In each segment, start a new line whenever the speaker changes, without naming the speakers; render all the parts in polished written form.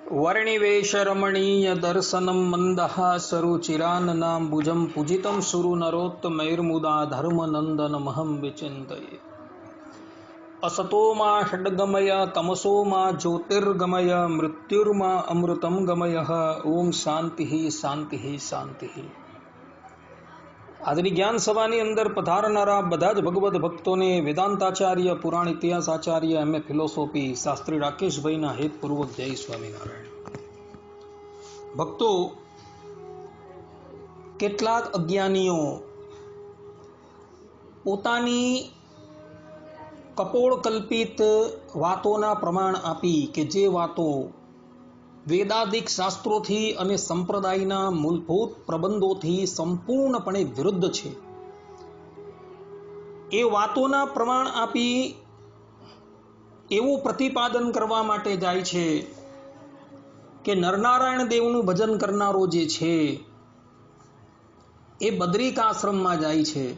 वर्णिवेशरमणीय दर्शनं मन्दहासरुचिराननाम्बुजं पूजितं सुरनरोत्तमैर्मुदा धर्मनन्दनमहं विचिन्तये। असतो मा षड्गमय तमसो मा ज्योतिर्गमय मृत्युर्मा अमृतं गमयः। ओम शांति शांति शांति। આજની જ્ઞાન સભાની અંદર પધારનારા બધા જ ભગવદ ભક્તોને વેદાંતાચાર્ય, પુરાણ ઇતિહાસાચાર્ય, એમએ ફિલોસોફી શાસ્ત્રી રાકેશભાઈના હેતપૂર્વક જય સ્વામિનારાયણ। ભક્તો, કેટલાક અજ્ઞાનીઓ પોતાની કપોળકલ્પિત વાતોના પ્રમાણ આપી કે જે વાતો વેદાદિક શાસ્ત્રોથી અને સંપ્રદાયના મૂળભૂત પ્રબંધોથી સંપૂર્ણપણે વિરુદ્ધ છે, એ વાતોના પ્રમાણ આપી એવું પ્રતિપાદન કરવા માટે જાય છે કે નરનારાયણ દેવનું ભજન કરનારો જે છે એ બદ્રિક આશ્રમમાં જાય છે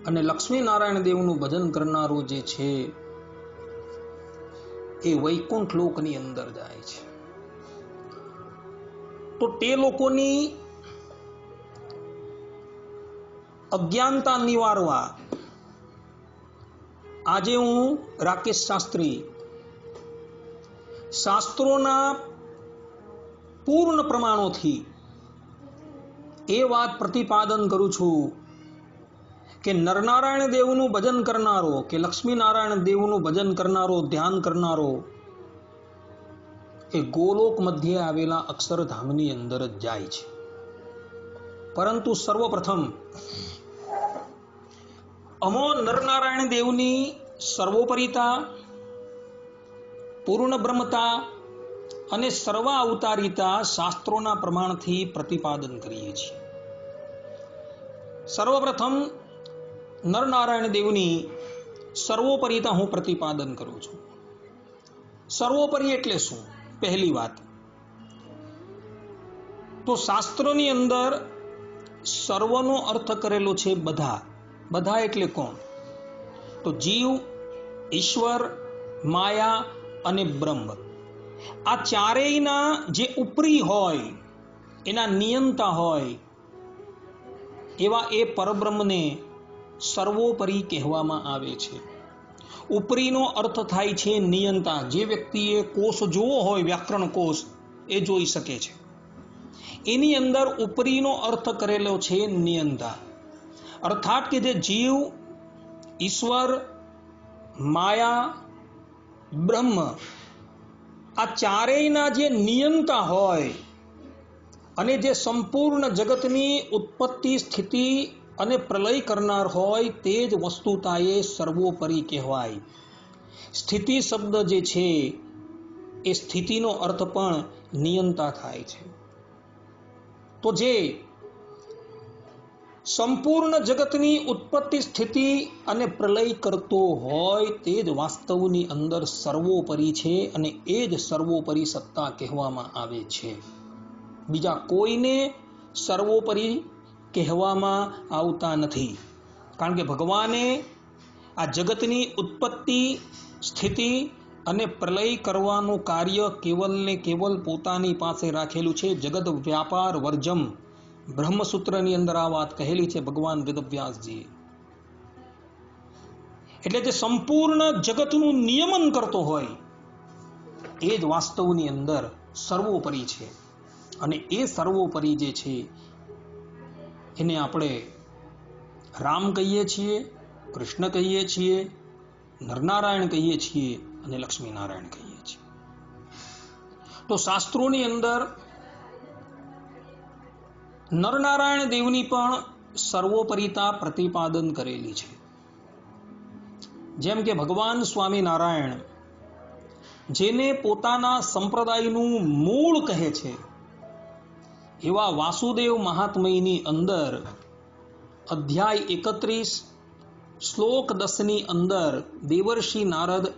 અને લક્ષ્મીનારાયણ દેવનું ભજન કરનારો જે છે એ વૈકુંઠ લોકની અંદર જાય છે। तो ते लोकोनी अज्ञानता निवारवा आजे हूँ राकेश शास्त्री शास्त्रोना पूर्ण प्रमाणों थी ए बात प्रतिपादन करूँ छू कि नरनारायण देवनु भजन करनारो के लक्ष्मीनारायण देवनु भजन करनारो, ध्यान करनारो એ ગોલોક મધ્યે આવેલા અક્ષરધામની અંદર જ જાય છે। પરંતુ સર્વપ્રથમ અમો નરનારાયણ દેવની સર્વોપરિતા, પૂર્ણ બ્રહ્મતા અને સર્વ અવતારિતા શાસ્ત્રોના પ્રમાણથી પ્રતિપાદન કરીએ છીએ। સર્વપ્રથમ નરનારાયણ દેવની સર્વોપરિતા હું પ્રતિપાદન કરું છું। સર્વોપરી એટલે શું? पहली बात तो शास्त्रों अंदर सर्वनो अर्थ करेलो छे बधा। बधा एटले कोण? तो जीव, ईश्वर, माया अने ब्रह्म। आ चारेयना जे उपरी होय, एना नियंता होय, एवा ए परब्रह्म ने सर्वोपरि कहेवामां आवे छे। उपरीनो अर्थ थाय छे नियंता। जे व्यक्तिए कोष जोवो होय, व्याकरण कोष, ए जोई सके छे। एनी अंदर उपरीनो अर्थ करेलो छे नियंता। अर्थात के जे जीव, ईश्वर, माया, ब्रह्म आ चारेयना जे नियंता होय अने जे संपूर्ण जगतनी उत्पत्ति, स्थिति અને પ્રલય કરનાર હોય તે જ વસ્તુતાએ સર્વોપરી કહેવાય। સ્થિતિ શબ્દ જે છે એ સ્થિતિનો અર્થ પણ નિયંતા થાય છે। તો જે સંપૂર્ણ જગતની ઉત્પત્તિ, સ્થિતિ અને પ્રલય કરતો હોય તે જ વાસ્તવની અંદર સર્વોપરી છે અને એ જ સર્વોપરી સત્તા કહેવામાં આવે છે। બીજા કોઈને સર્વોપરી કહેવામાં આવતા નથી, કારણ કે ભગવાને આ જગતની ઉત્પત્તિ, સ્થિતિ અને પ્રલય કરવાનું કાર્ય કેવલ ને કેવલ પોતાની પાસે રાખેલું છે। જગત વ્યાપાર વર્જમ બ્રહ્મસૂત્રની અંદર આ વાત કહેલી છે ભગવાન વેદવ્યાસજીએ। એટલે જે સંપૂર્ણ જગતનું નિયમન કરતો હોય એ જ વાસ્તવની અંદર સર્વોપરી છે અને એ સર્વોપરી જે છે એને આપણે રામ કહીએ છીએ, કૃષ્ણ કહીએ છીએ, નરનારાયણ કહીએ છીએ અને લક્ષ્મીનારાયણ કહીએ છીએ। તો શાસ્ત્રોની અંદર નરનારાયણ દેવની પણ સર્વોપરિતા પ્રતિપાદન કરેલી છે। જેમ કે ભગવાન સ્વામિનારાયણ જેને પોતાના સંપ્રદાયનું મૂળ કહે છે એવા વાસુદેવ મહાત્મયની અંદર અધ્યાય 31 શ્લોક 10ની અંદર દેવર્ષિ નારદ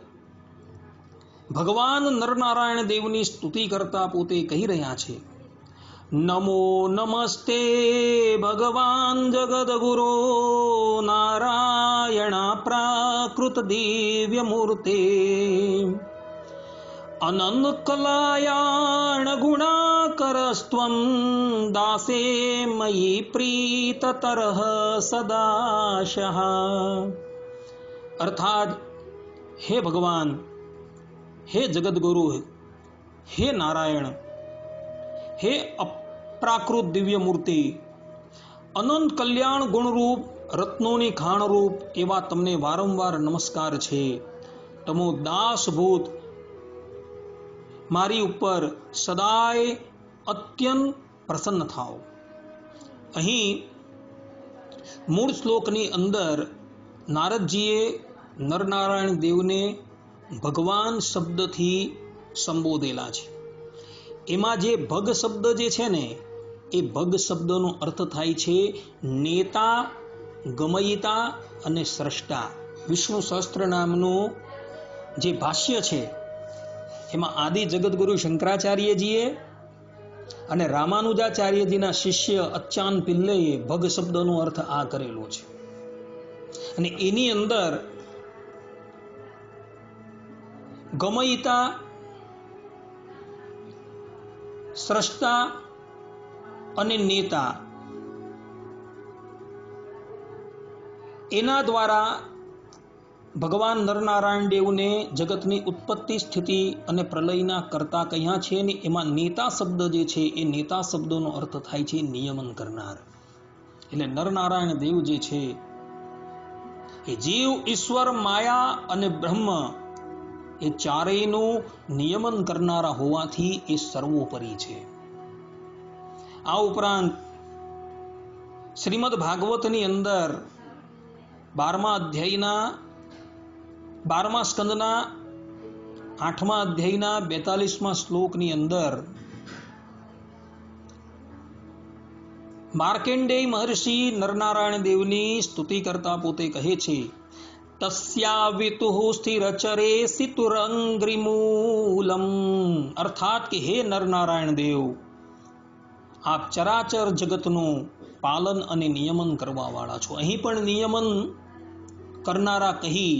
ભગવાન નરનારાયણ દેવની સ્તુતિ કરતા પોતે કહી રહ્યા છે, નમો નમસ્તે ભગવાન જગદગુરો નારાયણ પ્રાકૃત દિવ્ય મૂર્તે અનંત કલાયાણ ગુણાકરસ્ત્વં દાસે મયી પ્રીતતરઃ સદાશઃ. અર્થાત હે ભગવાન, હે જગદગુરુ, હે નારાયણ, હે અપ્રાકૃત દિવ્ય મૂર્તિ, અનંત કલ્યાણ ગુણરૂપ રત્નોની ખાણરૂપ એવા તમને વારંવાર નમસ્કાર છે. તમો દાસભૂત મારી ઉપર સદાય અત્યંત પ્રસન્ન થાઓ. અહીં મૂળ શ્લોકની અંદર નારદજીએ નરનારાયણ દેવને ભગવાન શબ્દથી સંબોધેલા છે. એમાં જે ભગ શબ્દ જે છે ને, એ ભગ શબ્દનો અર્થ થાય છે નેતા, ગમયિતા અને સ્રષ્ટા. વિષ્ણુ સહસ્ત્ર નામનું જે ભાષ્ય છે એમાં આદિ જગદગુરુ શંકરાચાર્યજીએ અને રામાનુજાચાર્યજીના શિષ્ય અચ્ચાન પિલ્લઈએ ભગ શબ્દનો અર્થ આ કરેલો છે. અને એની અંદર ગમયિતા, સ્રષ્ટા અને નેતા એના દ્વારા ભગવાન નરનારાયણ દેવને જગતની ઉત્પત્તિ, સ્થિતિ અને પ્રલયના કરતા કહ્યા છે. ને એમાં નેતા શબ્દ જે છે એ નેતા શબ્દનો અર્થ થાય છે નિયમન કરનાર. એટલે નરનારાયણ દેવ જે છે એ જીવ, ઈશ્વર, માયા અને બ્રહ્મ એ ચારેયનું નિયમન કરનારા હોવાથી એ સર્વોપરી છે. આ ઉપરાંત શ્રીમદ ભાગવતની અંદર 12મા અધ્યાયના 12મા સ્કંદના 8મા અધ્યાયના 42મા શ્લોકની અંદર માર્કેન્ડેય મહર્ષિ નરનારાયણ દેવની સ્તુતિ કરતા પોતે કહે છે, તસ્યા વિતુઃ સ્થિરચરે સિતુરંગ્રિમૂલમ. અર્થાત કે હે નરનારાયણ દેવ, આપ ચરાચર જગતનું પાલન અને નિયમન કરવા વાળા છો. અહીં પણ નિયમન કરનારા કહી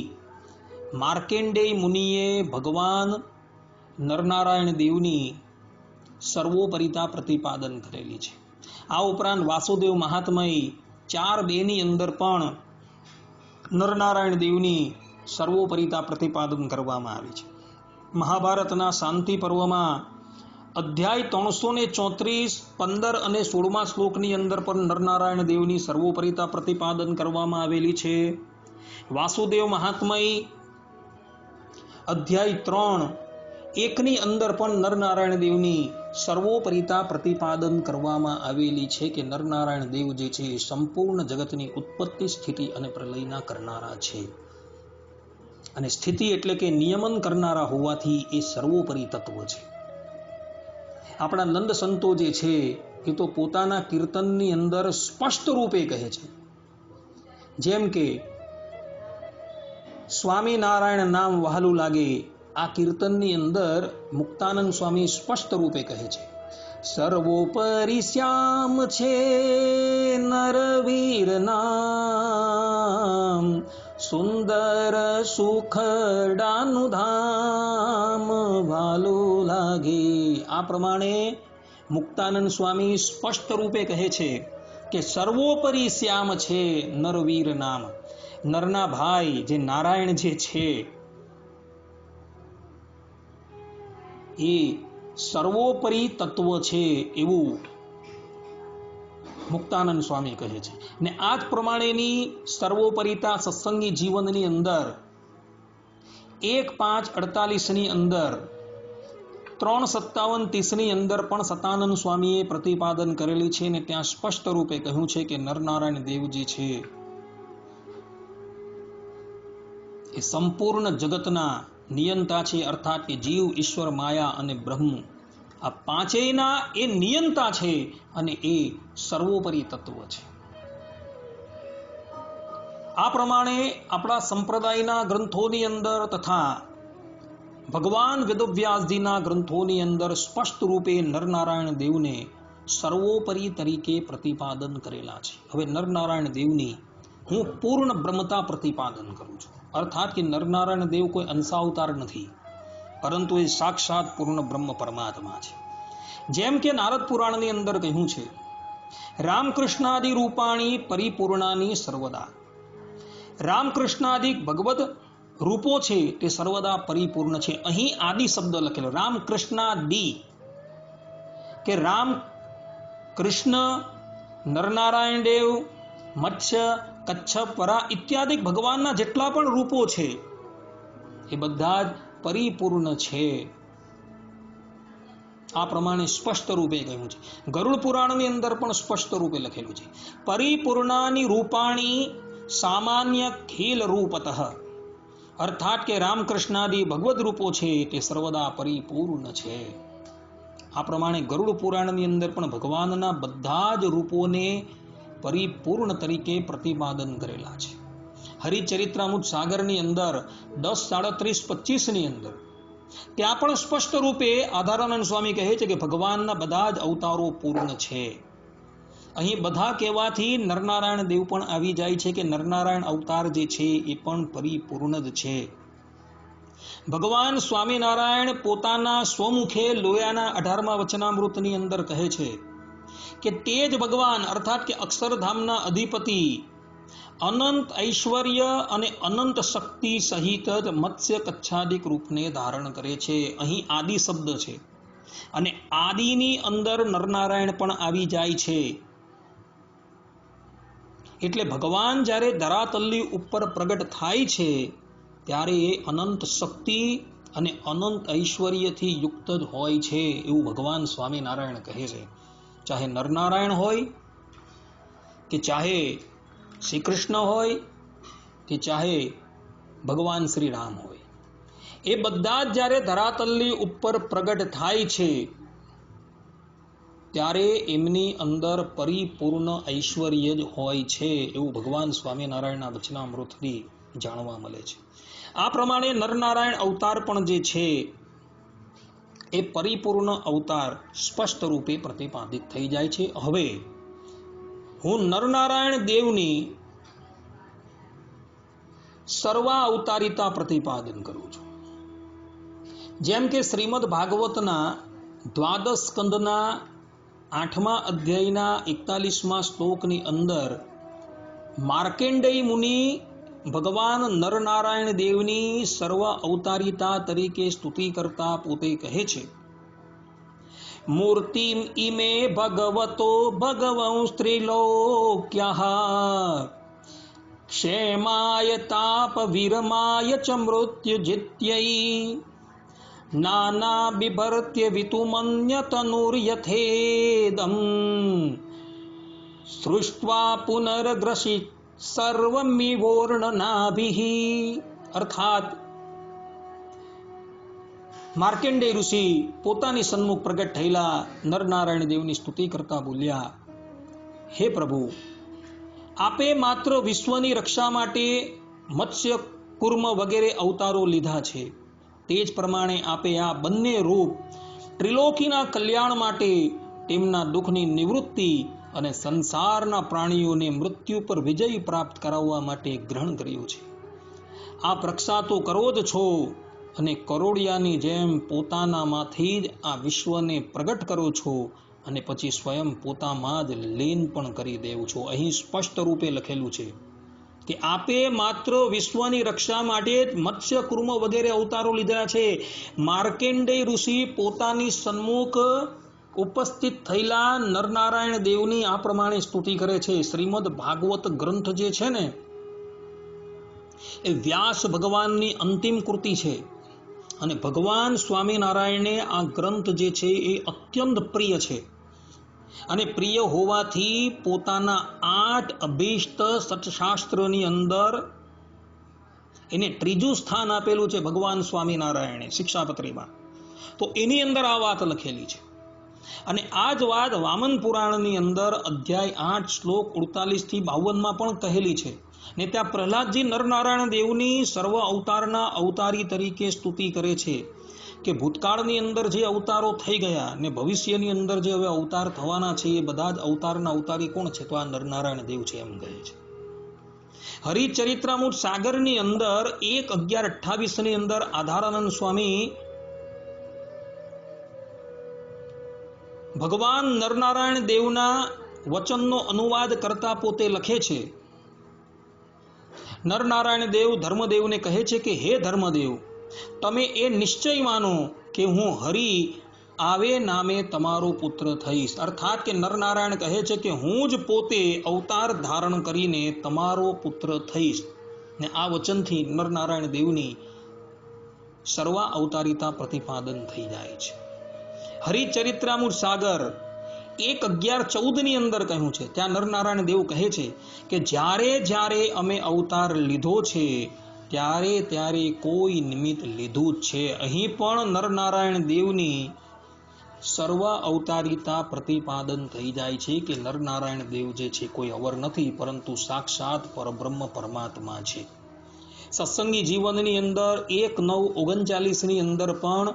માર્કેન્ડેય મુનિએ ભગવાન નરનારાયણ દેવની સર્વોપરિતા પ્રતિપાદન કરેલી છે. આ ઉપરાંત વાસુદેવ મહાત્મય 4:2 ની અંદર પણ નરનારાયણ દેવની સર્વોપરિતા પ્રતિપાદન કરવામાં આવી છે. મહાભારતના શાંતિ પર્વમાં અધ્યાય 334, 15 અને 16મા શ્લોકની અંદર પણ નરનારાયણ દેવની સર્વોપરિતા પ્રતિપાદન કરવામાં આવેલી છે. વાસુદેવ મહાત્મય અધ્યાય 3:1ની અંદર પણ નરનારાયણ દેવની સર્વોપરિતા પ્રતિપાદન કરવામાં આવેલી છે કે નરનારાયણ દેવ જે છે એ સંપૂર્ણ જગતની ઉત્પત્તિ, સ્થિતિ અને પ્રલયના કરનારા છે. અને સ્થિતિ એટલે કે નિયમન કરનારા હોવાથી એ સર્વોપરી તત્વ છે. આપણા નંદ સંતો જે છે એ તો પોતાના કીર્તનની અંદર સ્પષ્ટ રૂપે કહે છે, જેમ કે સ્વામિનારાયણ નામ વહાલું લાગે, આ કીર્તનની અંદર મુક્તાનંદ સ્વામી સ્પષ્ટ રૂપે કહે છે, સર્વોપરી શ્યામ છે નરવીર નામ, સુંદર સુખડાનું ધામ ભાલું લાગે. આ પ્રમાણે મુક્તાનંદ સ્વામી સ્પષ્ટ રૂપે કહે છે કે સર્વોપરી શ્યામ છે નરવીર નામ. નરના ભાઈ જે નારાયણ જે છે એ સર્વોપરી તત્વ છે એવું મુક્તાનંદ સ્વામી કહે છે. ને આ જ પ્રમાણેની સર્વોપરિતા સત્સંગી જીવનની અંદર 1:5:48ની અંદર 3:57:30ની અંદર પણ સતાનંદ સ્વામીએ પ્રતિપાદન કરેલી છે. ને ત્યાં સ્પષ્ટ રૂપે કહ્યું છે કે નરનારાયણ દેવજી છે એ સંપૂર્ણ જગતના નિયંતા છે. અર્થાત કે જીવ, ઈશ્વર, માયા અને બ્રહ્મ આ પાંચેયના એ નિયંતા છે અને એ સર્વોપરી તત્વ છે. આ પ્રમાણે આપણા સંપ્રદાયના ગ્રંથોની અંદર તથા ભગવાન વેદવ્યાસજીના ગ્રંથોની અંદર સ્પષ્ટ રૂપે નરનારાયણ દેવને સર્વોપરી તરીકે પ્રતિપાદન કરેલા છે. હવે નરનારાયણ દેવની હું પૂર્ણ બ્રહ્મતા પ્રતિપાદન કરું છું. અર્થાત કે નરનારાયણ દેવ કોઈ અંશાવતાર નથી. પરંતુ એ સાક્ષાત પૂર્ણ બ્રહ્મ પરમાત્મા છે. જેમ કે નારદ પુરાણની અંદર કહ્યું છે, રામકૃષ્ણાદિ રૂપાણી પરિપૂર્ણાની સર્વદા. રામકૃષ્ણાદિક ભગવદ રૂપો છે તે સર્વદા પરિપૂર્ણ છે. અહીં આદિ શબ્દ લખેલો, રામકૃષ્ણાદિ, કે રામ કૃષ્ણ, નરનારાયણ દેવ, મત્સ્ય, કચ્છપ, વરા ઇત્યાદિ ભગવાનના જેટલા પણ રૂપો છે એ બધા જ પરિપૂર્ણ છે. આ પ્રમાણે સ્પષ્ટ રૂપે કહ્યું છે. ગરુડ પુરાણની અંદર પણ સ્પષ્ટ રૂપે લખેલું છે, પરિપૂર્ણાની રૂપાણી સામાન્ય ખેલ રૂપતઃ. અર્થાત કે રામકૃષ્ણાદિ ભગવદ રૂપો છે તે સર્વદા પરિપૂર્ણ છે. આ પ્રમાણે ગરુડ પુરાણની અંદર પણ ભગવાનના બધા જ રૂપોને પરિપૂર્ણ તરીકે પ્રતિપાદન કરેલા છે. હરિચરિત્રામૃત સાગરની અંદર 10:37-25 ની અંદર ત્યાં પણ સ્પષ્ટ રૂપે આધારાનંદ સ્વામી કહે છે કે ભગવાનના બધા જ અવતારો પૂર્ણ છે. અહીં બધા કહેવાથી નરનારાયણ દેવ પણ આવી જાય છે કે નરનારાયણ અવતાર જે છે એ પણ પરિપૂર્ણ જ છે. ભગવાન સ્વામિનારાયણ પોતાના સ્વમુખે લોયાના 18મા વચનામૃતની અંદર કહે છે કે તે જ ભગવાન અર્થાત કે અક્ષરધામના અધિપતિ અનંત ઐશ્વર્ય અને અનંત શક્તિ સહિત જ મત્સ્ય કચ્છાદિક રૂપને ધારણ કરે છે. અહીં આદિ શબ્દ છે અને આદિની અંદર નરનારાયણ પણ આવી જાય છે. એટલે ભગવાન જ્યારે ધરાતલ્લી ઉપર પ્રગટ થાય છે ત્યારે એ અનંત શક્તિ અને અનંત ઐશ્વર્યથી યુક્ત જ હોય છે એવું ભગવાન સ્વામિનારાયણ કહે છે. ચાહે નરનારાયણ હોય કે ચાહે શ્રી કૃષ્ણ હોય કે ચાહે ભગવાન શ્રી રામ હોય, એ બધા જ જ્યારે ધરાતલ્લી ઉપર પ્રગટ થાય છે ત્યારે એમની અંદર પરિપૂર્ણ ઐશ્વર્ય જ હોય છે એવું ભગવાન સ્વામિનારાયણના વચનામૃતથી જાણવા મળે છે. આ પ્રમાણે નરનારાયણ અવતાર પણ જે છે એ પરિપૂર્ણ અવતાર સ્પષ્ટ રૂપે પ્રતિપાદિત થઈ જાય છે. હવે હું નરનારાયણ દેવની સર્વા અવતારિતા પ્રતિપાદન કરું છું. જેમ કે શ્રીમદ ભાગવતના દ્વાદશ સ્કંદના 8મા અધ્યાયના 41મા શ્લોકની અંદર માર્કેન્ડેય મુનિ ભગવાન નરનારાયણ દેવની સર્વ અવતારિતા તરીકે સ્તુતિ કરતા પોતે કહે છે, મૂર્તિમ ઇમે ભગવતો ભગવં સ્ત્રીલોક્યઃ ક્ષેમાય તાપ વિરમાય ચ મૃત્યુજિત્यै નાના બિભર્ત્ય વિતુમન્ય તનુર્યથેદમ સૃષ્ટ્વા પુનર્ગ્રસિત સર્વમિવોર્ણનાભિઃ. અર્થાત માર્કેન્ડેય ઋષિ પોતાની સન્મુખ પ્રગટ થયેલા નરનારાયણ દેવની સ્તુતિ કરતા બોલ્યા, હે પ્રભુ, આપે માત્ર વિશ્વની રક્ષા માટે મત્સ્ય, કૂર્મ વગેરે અવતારો લીધા છે. તે જ પ્રમાણે આપે આ બંને રૂપ ત્રિલોકીના કલ્યાણ માટે, તેમના દુઃખની નિવૃત્તિ અને સંસારના પ્રાણીઓને મૃત્યુ પર વિજય પ્રાપ્ત કરાવવા માટે ગ્રહણ કર્યું છે. આપ રક્ષા તો કરો જ છો અને કરોડિયાની જેમ પોતાનામાંથી જ આ વિશ્વને પ્રગટ કરો છો અને પછી સ્વયં પોતામાં જ લીન પણ કરી દેવ છો. અહીં સ્પષ્ટ રૂપે લખેલું છે કે આપે માત્ર વિશ્વની રક્ષા માટે મત્સ્ય, કૂર્મ વગેરે અવતારો લીધા છે. માર્કેન્ડેય ઋષિ પોતાની સન્મુખ ઉપસ્થિત થયેલા નરનારાયણ દેવની આ પ્રમાણે સ્તુતિ કરે છે. શ્રીમદ ભાગવત ગ્રંથ જે છે ને એ વ્યાસ ભગવાનની અંતિમ કૃતિ છે અને ભગવાન સ્વામિનારાયણને આ ગ્રંથ જે છે એ અત્યંત પ્રિય છે અને પ્રિય હોવાથી પોતાના 8 અભીષ્ટ સટશાસ્ત્રની અંદર એને ત્રીજું સ્થાન આપેલું છે ભગવાન સ્વામિનારાયણે શિક્ષાપત્રીમાં. તો એની અંદર આ વાત લખેલી છે અને આ જ વાત વામન પુરાણની અંદર અધ્યાય 8 શ્લોક 48-52 પણ કહેલી છે. ને ત્યાં પ્રહલાદજી નરનારાયણ દેવની સર્વ અવતારના અવતારી તરીકે સ્તુતિ કરે છે કે ભૂતકાળની અંદર જે અવતારો થઈ ગયા ને ભવિષ્યની અંદર જે હવે અવતાર થવાના છે એ બધા જ અવતારના અવતારી કોણ છે? તો આ નરનારાયણ દેવ છે એમ કહે છે. હરિચરિત્રામૃત સાગરની અંદર 1:11-28 ની અંદર આધારાનંદ સ્વામી ભગવાન નરનારાયણ દેવના વચનનો અનુવાદ કરતા પોતે લખે છે, નરનારાયણ દેવ ધર્મદેવને કહે છે કે હે ધર્મદેવ, તમે એ નિશ્ચય માનો કે હું હરિ આવે નામે તમારો પુત્ર થઈશ. અર્થાત કે નરનારાયણ કહે છે કે હું જ પોતે અવતાર ધારણ કરીને તમારો પુત્ર થઈશ. ને આ વચનથી નરનારાયણ દેવની સર્વા અવતારિતા પ્રતિપાદન થઈ જાય છે. હરિચરિત્રામૃત સાગર 1:11-14 ની અંદર કહ્યું છે, ત્યાં નરનારાયણ દેવ કહે છે કે જ્યારે જ્યારે અમે અવતાર લીધો છે ત્યારે ત્યારે કોઈ નિમિત્ત લીધું જ છે. અહીં પણ નરનારાયણ દેવની સર્વ અવતારિતા પ્રતિપાદન થઈ જાય છે કે નરનારાયણ દેવ જે છે કોઈ અવર નથી, પરંતુ સાક્ષાત પરબ્રહ્મ પરમાત્મા છે. સત્સંગી જીવનની અંદર 1:9-39 ની અંદર પણ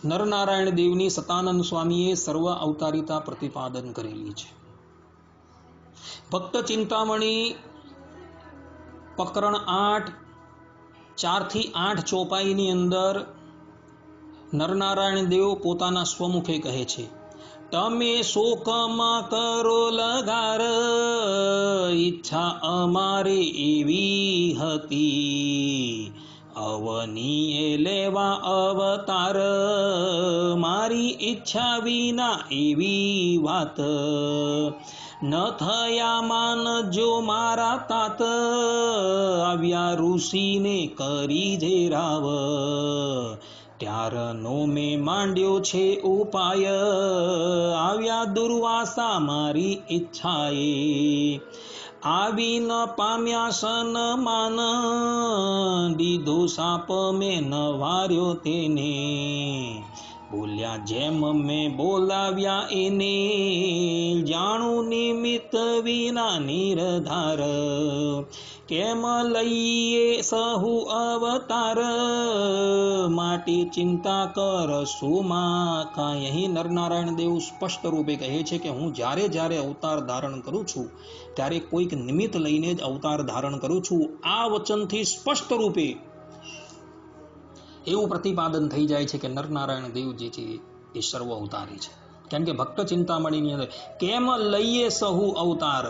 નરનારાયણ દેવની સતાનંદ સ્વામીએ સર્વ અવતારિતા પ્રતિપાદન કરેલી છે. ભક્ત ચિંતામણી પ્રકરણ 8 4-8 ચોપાઈની અંદર નરનારાયણ દેવ પોતાના સ્વમુખે કહે છે, તમે શોકમાં કરો લગાર, ઈચ્છા અમારે એવી હતી, અવનીએ લેવા અવતાર, મારી ઈચ્છા વિના એવી વાત, ન થયા માનજો મારા તાત, આવ્યા ઋષિને કરી જે રાવ, ત્યારનો મેં માંડ્યો છે ઉપાય, આવ્યા દુર્વાસા મારી ઈચ્છાએ, આવી ન પામ્યા સન્માન, દીધો સાપ મેં ન વાર્યો તેને, બોલ્યા જેમ મેં બોલાવ્યા એને, જાણું નિમિત્ત વિના નિર્ધાર, કેમ લઈએ સહુ અવતાર, માટે ચિંતા કરશો માં કાંઈ. અહીં નરનારાયણ દેવ સ્પષ્ટ રૂપે કહે છે કે હું જ્યારે જ્યારે અવતાર ધારણ કરું છું ત્યારે કોઈક નિમિત્ત લઈને જ અવતાર ધારણ કરું છું. આ વચનથી સ્પષ્ટ રૂપે એવું પ્રતિપાદન થઈ જાય છે કે નરનારાયણ દેવ જે છે એ સર્વ અવતારી છે. કેમ કે ભક્ત ચિંતામણીની અંદર કેમ લઈએ સહુ અવતાર,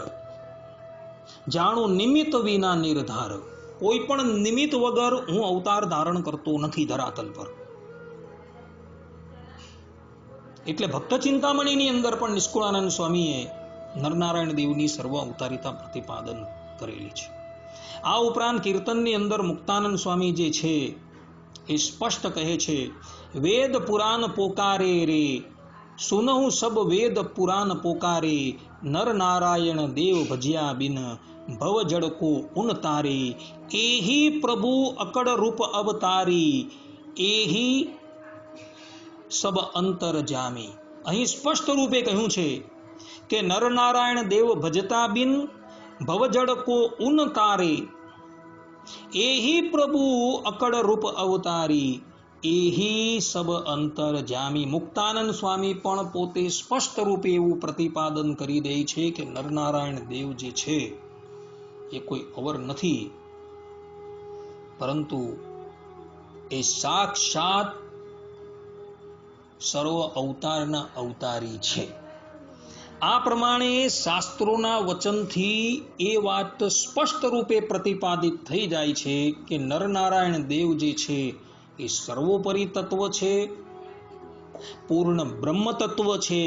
જાણું નિમિત્ત વિના નિર્ધાર, કોઈ પણ નિમિત્ત વગર હું અવતાર ધારણ કરતો નથી ધરાતલ પર. એટલે ભક્ત ચિંતામણીની અંદર પણ નિષ્કુળાનંદ સ્વામીએ નરનારાયણ દેવની સર્વ અવતારિતા પ્રતિપાદન કરેલી છે. આ ઉપરાંત કીર્તનની અંદર મુક્તાનંદ સ્વામી જે છે એ સ્પષ્ટ કહે છે, વેદ પુરાણ પોકારે રે, સુનહુ સબ વેદ પુરાણ પોકારે, નર નારાયણ દેવ ભજ્યા બિન, ભવ જડ કો ઉન તારે, એહી પ્રભુ અકડ રૂપ અવતારી, એહી સબ અંતર જામી. અહીં સ્પષ્ટ રૂપે કહ્યું છે કે નરનારાયણ દેવ ભજતા બિન, ભવજડ કો ઉન તારે, એહી પ્રભુ અકડ રૂપ અવતારી, એહી સબ અંતર જામી. મુક્તાનંદ સ્વામી પણ પોતે સ્પષ્ટ રૂપે એવું પ્રતિપાદન કરી દે છે કે નરનારાયણ દેવ જે છે એ કોઈ અવર નથી, પરંતુ એ સાક્ષાત સર્વ અવતારના અવતારી છે. આ પ્રમાણે શાસ્ત્રોના વચનથી એ વાત સ્પષ્ટ રૂપે પ્રતિપાદિત થઈ જાય છે કે નરનારાયણ દેવ જે છે એ સર્વોપરી તત્વ છે, પૂર્ણ બ્રહ્મ તત્વ છે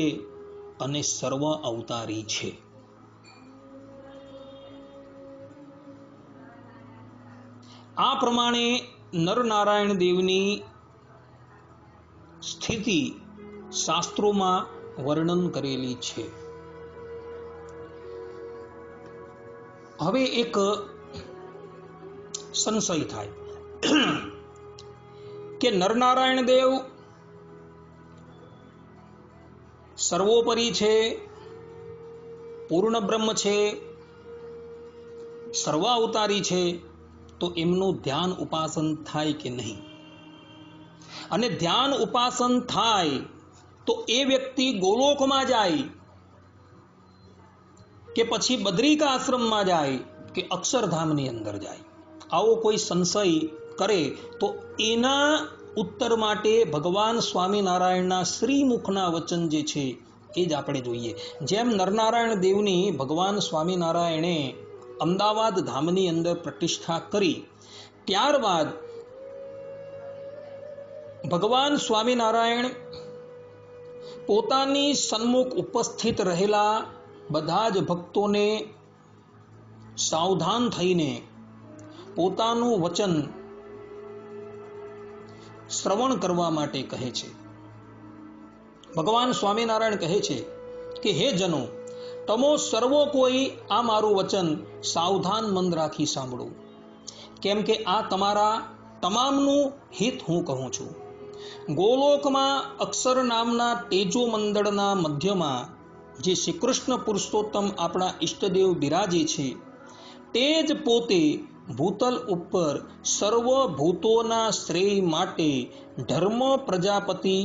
અને સર્વ અવતારી છે. આ પ્રમાણે નરનારાયણ દેવની સ્થિતિ શાસ્ત્રોમાં વર્ણન કરેલી છે. હવે એક સંશય થાય કે નરનારાયણ દેવ સર્વોપરી છે, પૂર્ણ બ્રહ્મ છે, સર્વ અવતારી છે, તો એમનું ધ્યાન ઉપાસન થાય કે નહીં? અને ધ્યાન ઉપાસન થાય તો એ વ્યક્તિ ગોલોકમાં જાય કે પછી બદ્રિકા આશ્રમમાં જાય કે અક્ષરધામની અંદર જાય? આવો કોઈ સંશય કરે તો એના ઉત્તર માટે ભગવાન સ્વામિનારાયણના શ્રીમુખના વચન જે છે એ જ આપણે જોઈએ. જેમ નરનારાયણ દેવની ભગવાન સ્વામિનારાયણે અમદાવાદ ધામની અંદર પ્રતિષ્ઠા કરી, ત્યારબાદ ભગવાન સ્વામિનારાયણ પોતાની સન્મુખ ઉપસ્થિત રહેલા બધા જ ભક્તોને સાવધાન થઈને પોતાનું વચન શ્રવણ કરવા માટે કહે છે. ભગવાન સ્વામિનારાયણ કહે છે કે હે જનો, તમો સર્વો કોઈ આ મારું વચન સાવધાન મન રાખી સાંભળો, કેમ કે આ તમારા તમામનું હિત હું કહું છું. ગોલોકમાં અક્ષર નામના તેજો મંડળના મધ્યમાં જે શ્રી કૃષ્ણ પુરુષોત્તમ આપણા ઈષ્ટદેવ બિરાજે છે, તે જ પોતે ભૂતલ ઉપર સર્વ ભૂતોના શ્રેય માટે ધર્મ પ્રજાપતિ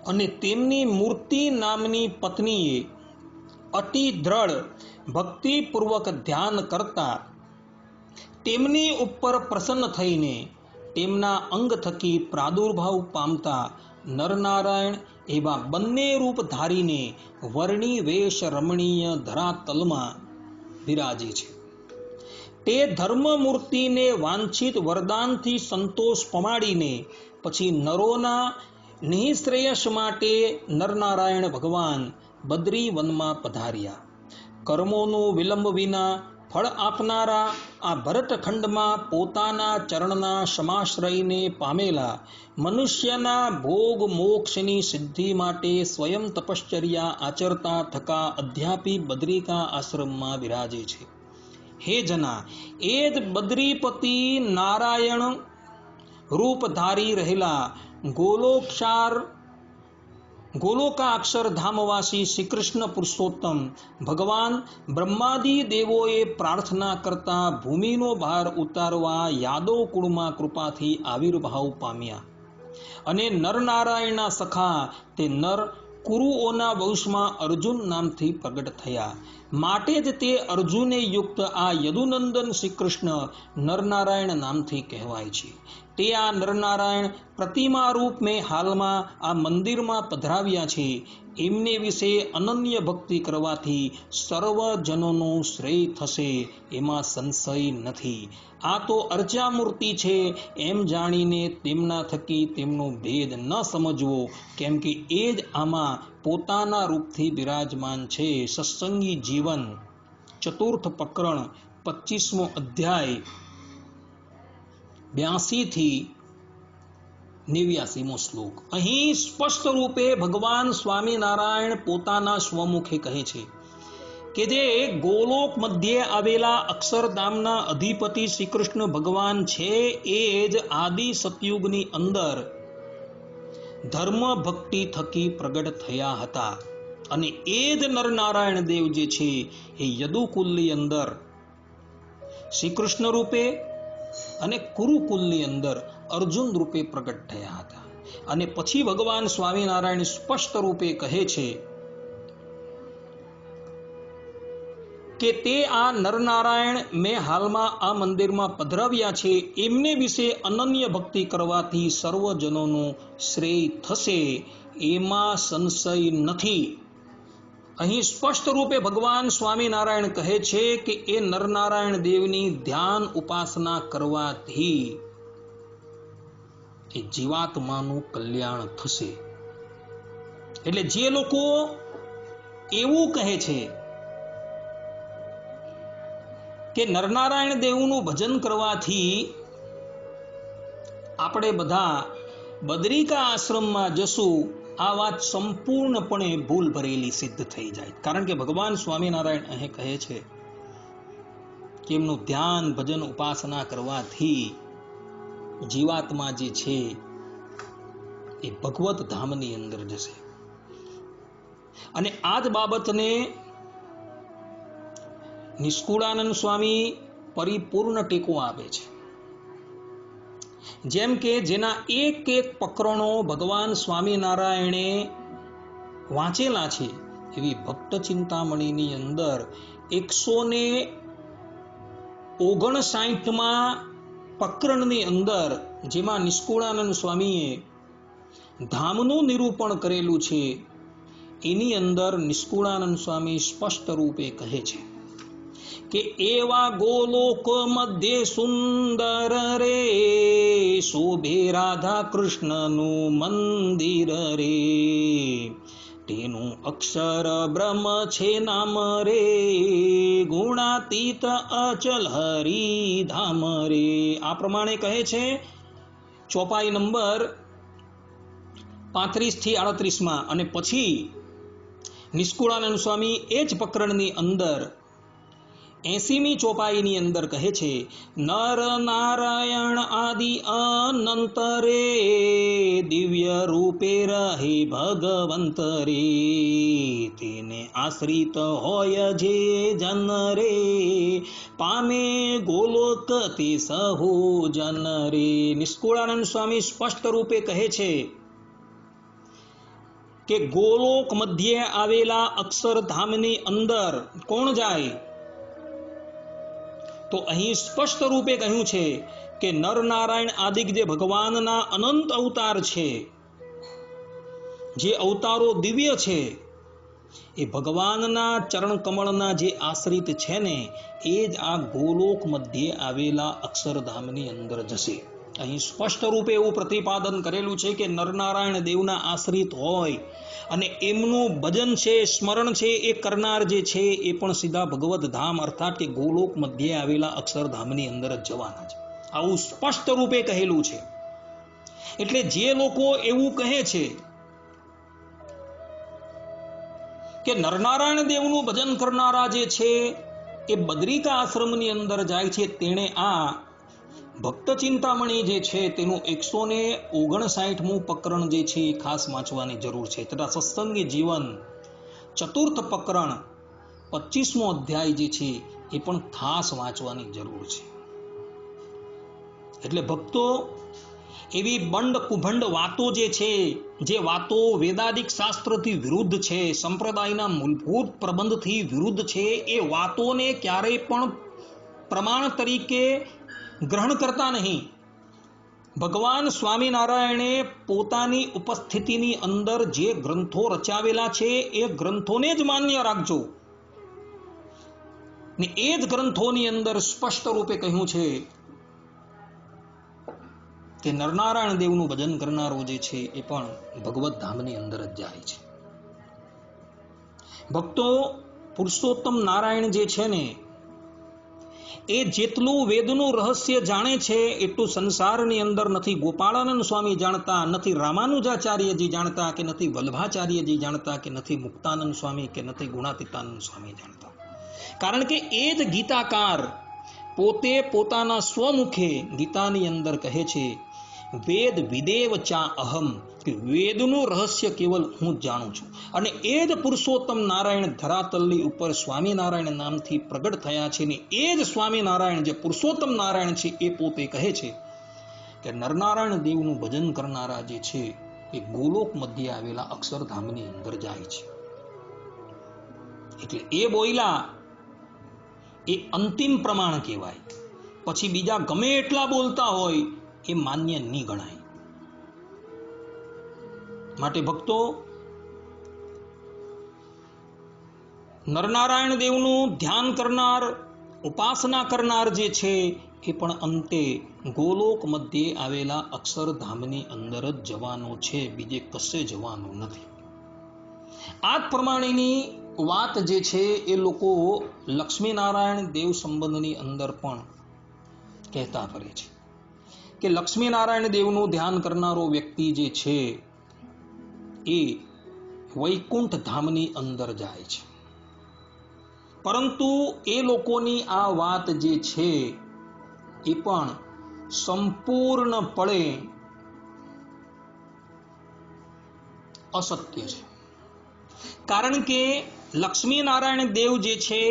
અને તેમની મૂર્તિ નામની પત્નીએ અતિ દ્રઢ ભક્તિપૂર્વક ધ્યાન કરતા તેમની ઉપર પ્રસન્ન થઈને તેમના અંગ થકી પ્રાદુર્ભાવ પામતા નરનારાયણ એવા બંને રૂપ ધારીને વર્ણી વેશ રમણીય ધરાતલમાં બિરાજે છે. તે ધર્મમૂર્તિને વાંછિત વરદાનથી સંતોષ પમાડીને પછી નરોના નિઃશ્રેયસ માટે નરનારાયણ ભગવાન બદ્રી વનમાં પધાર્યા. કર્મોનું વિલંબ વિના ફળ આપનારા આ ભરતખંડમાં પોતાના ચરણના સમાશ્રયને પામેલા મનુષ્યના ભોગ મોક્ષની સિદ્ધિ માટે સ્વયં તપશ્ચર્યા આચરતા થકા અધ્યાપી બદ્રિકા આશ્રમમાં બિરાજે છે. હે જના, એ જ બદ્રીપતિ નારાયણ રૂપ ધારી રહેલા ગોલોકાક્ષર ધામવાસી શ્રી કૃષ્ણ પુરુષોત્તમ ભગવાન બ્રહ્માદિ દેવોએ પ્રાર્થના કરતા ભૂમિનો ભાર ઉતારવા યાદવ કુળમાં કૃપાથી આવિર્ભાવ પામ્યા અને નરનારાયણના સખા તે નર કુરુઓના વંશમાં અર્જુન નામથી પ્રગટ થયા. માટે જ તે અર્જુને યુક્ત આ યદુનંદન શ્રી કૃષ્ણ નરનારાયણ નામથી કહેવાય છે. તે આ નરનારાયણ પ્રતિમા રૂપ મેં હાલમાં આ મંદિરમાં પધરાવ્યા છે. એમને વિશે અનન્ય ભક્તિ કરવાથી સર્વજનોનો શ્રેય થશે, એમાં સંશય નથી. આ તો અર્ચામૂર્તિ છે એમ જાણીને તેમના થકી તેમનો ભેદ ન સમજવો, કેમ કે એ જ આમાં પોતાના રૂપથી બિરાજમાન છે. સત્સંગી જીવન ચતુર્થ પ્રકરણ 25મો અધ્યાય 82 થી 89મો શ્લોક. અહીં સ્પષ્ટ રૂપે ભગવાન સ્વામિનારાયણ પોતાના સ્વમુખે કહે છે કે જે ગોલોક મધ્યે આવેલા અક્ષરધામના અધિપતિ શ્રી કૃષ્ણ ભગવાન છે, એ જ આદિ સતયુગની અંદર ધર્મ ભક્તિ થકી પ્રગટ થયા હતા. અને એ જ નરનારાયણ દેવ જે છે એ યદુકુલની અંદર શ્રી કૃષ્ણ રૂપે અને કુરુકુલની અંદર અર્જુન રૂપે પ્રગટ થયા હતા. અને પછી ભગવાન સ્વામિનારાયણ સ્પષ્ટ રૂપે કહે છે કે તે આ નરનારાયણ મેં હાલમાં આ મંદિરમાં પધરાવ્યા છે, એમને વિશે અનન્ય ભક્તિ કરવાથી સર્વજનોનો શ્રેય થશે, એમાં સંશય નથી. અહીં સ્પષ્ટ રૂપે ભગવાન સ્વામિનારાયણ કહે છે કે એ નરનારાયણ દેવની ધ્યાન ઉપાસના કરવાથી એ જીવાત્માનું કલ્યાણ થશે. એટલે જે લોકો એવું કહે છે કે નરનારાયણ દેવનું ભજન કરવાથી આપણે બધા બદ્રિકા આશ્રમમાં જશું, આ વાત સંપૂર્ણપણે ભૂલ ભરેલી સિદ્ધ થઈ જાય. કારણ કે ભગવાન સ્વામિનારાયણ અહીં કહે છે કે એમનું ધ્યાન ભજન ઉપાસના કરવાથી જીવાત્મા જે છે એ ભગવત ધામની અંદર જશે. અને આ જ બાબતને નિષ્કુળાનંદ સ્વામી પરિપૂર્ણ ટેકો આપે છે. જેમ કે જેના એક એક પ્રકરણો ભગવાન સ્વામિનારાયણે વાંચેલા છે, એવી ભક્ત ચિંતામણીની અંદર 159માં પ્રકરણની અંદર જેમાં નિષ્કુળાનંદ સ્વામીએ ધામનું નિરૂપણ કરેલું છે, એની અંદર નિષ્કુળાનંદ સ્વામી સ્પષ્ટ રૂપે કહે છે કે એવા ગોલોક મધ્ય સુંદર રે શોભે રાધા કૃષ્ણનું મંદિર રે, તેનું અક્ષર બ્રહ્મ છે નામ રે, ગુણાતીત અચલ હરિધામ રે. આ પ્રમાણે કહે છે ચોપાઈ નંબર 35 થી 38 અને પછી નિષ્કુળાનંદ સ્વામી એ જ પ્રકરણની અંદર 80મી ચોપાઈની અંદર કહે છે નર નારાયણ આદિ અનંત રે, દિવ્ય રૂપે રહે ભગવંત રે, તેને આશ્રિત હોય જે જન રે, પામે ગોલોક તે સહો જન રે. નિષ્કુળાનંદ સ્વામી સ્પષ્ટ રૂપે કહે છે કે ગોલોક મધ્યે આવેલા અક્ષરધામની અંદર કોણ જાય? તો અહીં સ્પષ્ટ રૂપે કહ્યું છે કે નર નારાયણ આદિક જે ભગવાનના અનંત અવતાર છે, જે અવતારો દિવ્ય છે, એ ભગવાનના ચરણ કમળના જે આશ્રિત છે ને, એ જ આ ગોલોક મધ્યે આવેલા અક્ષરધામની અંદર જશે. અહીં સ્પષ્ટ રૂપે એવું પ્રતિપાદન કરેલું છે કે નરનારાયણ દેવના આશ્રિત હોય અને એમનું ભજન છે, સ્મરણ છે, એ કરનાર જે છે એ પણ સીધા ભગવત ધામ અર્થાત કે ગોલોક મધ્યે આવેલા અક્ષરધામની અંદર જ જવાના છે. આવું સ્પષ્ટ રૂપે કહેલું છે. એટલે જે લોકો એવું કહે છે કે નરનારાયણ દેવનું ભજન કરનારા જે છે એ બદ્રિકા આશ્રમની અંદર જાય છે, તેણે આ ભક્ત ચિંતામણી જે છે તેનું 159મું પ્રકરણ જે છે એ ખાસ વાંચવાની જરૂર છે. તથા સત્સંગી જીવન ચતુર્થ પ્રકરણ 25મો અધ્યાય જે છે એ પણ ખાસ વાંચવાની જરૂર છે. એટલે ભક્તો એવી બંડ કુભંડ વાતો જે છે, જે વાતો વેદાદિક શાસ્ત્રથી વિરુદ્ધ છે, સંપ્રદાયના મૂળભૂત પ્રબંધથી વિરુદ્ધ છે, એ વાતોને ક્યારેય પણ પ્રમાણ તરીકે ગ્રહણ કરતા નહીં. ભગવાન સ્વામિનારાયણે પોતાની ઉપસ્થિતિની અંદર જે ગ્રંથો રચાવેલા છે એ ગ્રંથોને જ માન્ય રાખજો. ને એ જ ગ્રંથોની અંદર સ્પષ્ટ રૂપે કહ્યું છે કે નરનારાયણ દેવનું ભજન કરનારો જે છે એ પણ ભગવત ધામની અંદર જ જાય છે. ભક્તો, પુરુષોત્તમ નારાયણ જે છે ને, એ જેટલું વેદનું રહસ્ય જાણે છે એટલું સંસારની અંદર નથી ગોપાળાનંદ સ્વામી જાણતા, નથી રામાનુજાચાર્યજી જાણતા, કે નથી વલ્ભાચાર્યજી જાણતા, કે નથી મુક્તાનંદ સ્વામી, કે નથી ગુણાતીતાનંદ સ્વામી જાણતા. કારણ કે એ જ ગીતાકાર પોતે પોતાના સ્વમુખે ગીતાની અંદર કહે છે વેદ વિદેવ ચા અહમ, કે વેદનું રહસ્ય કેવલ હું જ જાણું છું. અને એ જ પુરુષોત્તમ નારાયણ ધરાતલની ઉપર સ્વામિનારાયણ નામથી પ્રગટ થયા છે ને એ જ સ્વામિનારાયણ જે પુરુષોત્તમ નારાયણ છે એ પોતે કહે છે કે નરનારાયણ દેવનું ભજન કરનારા જે છે એ ગોલોક મધ્યે આવેલા અક્ષરધામની અંદર જાય છે. એટલે એ બોયલા એ અંતિમ પ્રમાણ કહેવાય. પછી બીજા ગમે એટલા બોલતા હોય એ માન્ય નહીં ગણાય. માટે ભક્તો, નરનારાયણ દેવનું ધ્યાન કરનાર, ઉપાસના કરનાર જે છે એ પણ અંતે ગોલોક મધ્યે આવેલા અક્ષરધામની અંદર જ જવાનો છે, બીજે કશે જવાનો નથી. આ જ પ્રમાણેની વાત જે છે એ લોકો લક્ષ્મીનારાયણ દેવ સંબંધની અંદર પણ કહેતા ફરે છે કે લક્ષ્મીનારાયણ દેવનું ધ્યાન કરનારો વ્યક્તિ જે છે એ વૈકુંઠ ધામની અંદર જાય છે. પરંતુ એ લોકોની આ વાત જે છે એ પણ સંપૂર્ણપણે અસત્ય છે. કારણ કે લક્ષ્મીનારાયણ દેવ જે છે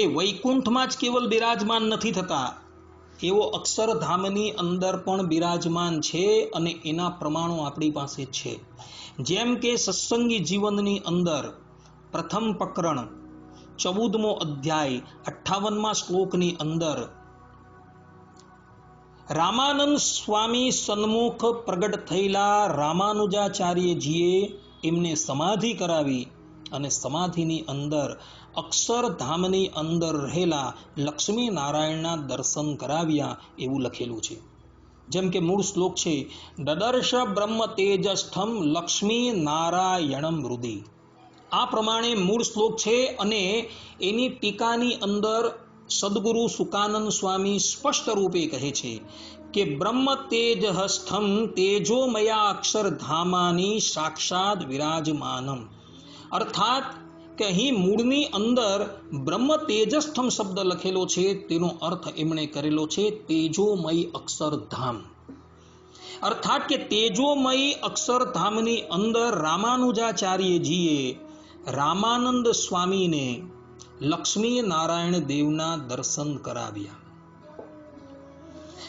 એ વૈકુંઠમાં જ કેવલ બિરાજમાન નથી થતા, એવો અક્ષરધામની અંદર પણ બિરાજમાન છે અને એના પ્રમાણો આપણી પાસે છે. જેમ કે સત્સંગી જીવનની અંદર પ્રથમ પ્રકરણ 14મો અધ્યાય 58મા શ્લોકની અંદર રામાનંદ સ્વામી સન્મુખ પ્રગટ થયેલા રામાનુજાચાર્યજીએ એમને સમાધિ કરાવી અને સમાધિની અંદર અક્ષરધામની અંદર રહેલા લક્ષ્મી નારાયણના દર્શન કરાવ્યા એવું લખેલું છે. જેમ કે મૂળ શ્લોક છે, દદર્શ બ્રહ્મ તેજસ્થમ લક્ષ્મી નારાયણમ હૃદય. આ પ્રમાણે મૂળ શ્લોક છે અને એની ટીકાની અંદર સદગુરુ સુકાનંદ સ્વામી સ્પષ્ટ રૂપે કહે છે કે બ્રહ્મ તેજસ્થમ તેજોમયા અક્ષરધામાની સાક્ષાત વિરાજમાનમ. અર્થાત કે અહીં મૂળની અંદર બ્રહ્મ તેજસ્થમ શબ્દ લખેલો છે, તેનો અર્થ એમણે કરેલો છે તેજોમય અક્ષરધામ. અર્થાત કે તેજોમય અક્ષરધામની અંદર રામાનુજાચાર્યજીએ રામાનંદ સ્વામીને લક્ષ્મી નારાયણ દેવના દર્શન કરાવ્યા.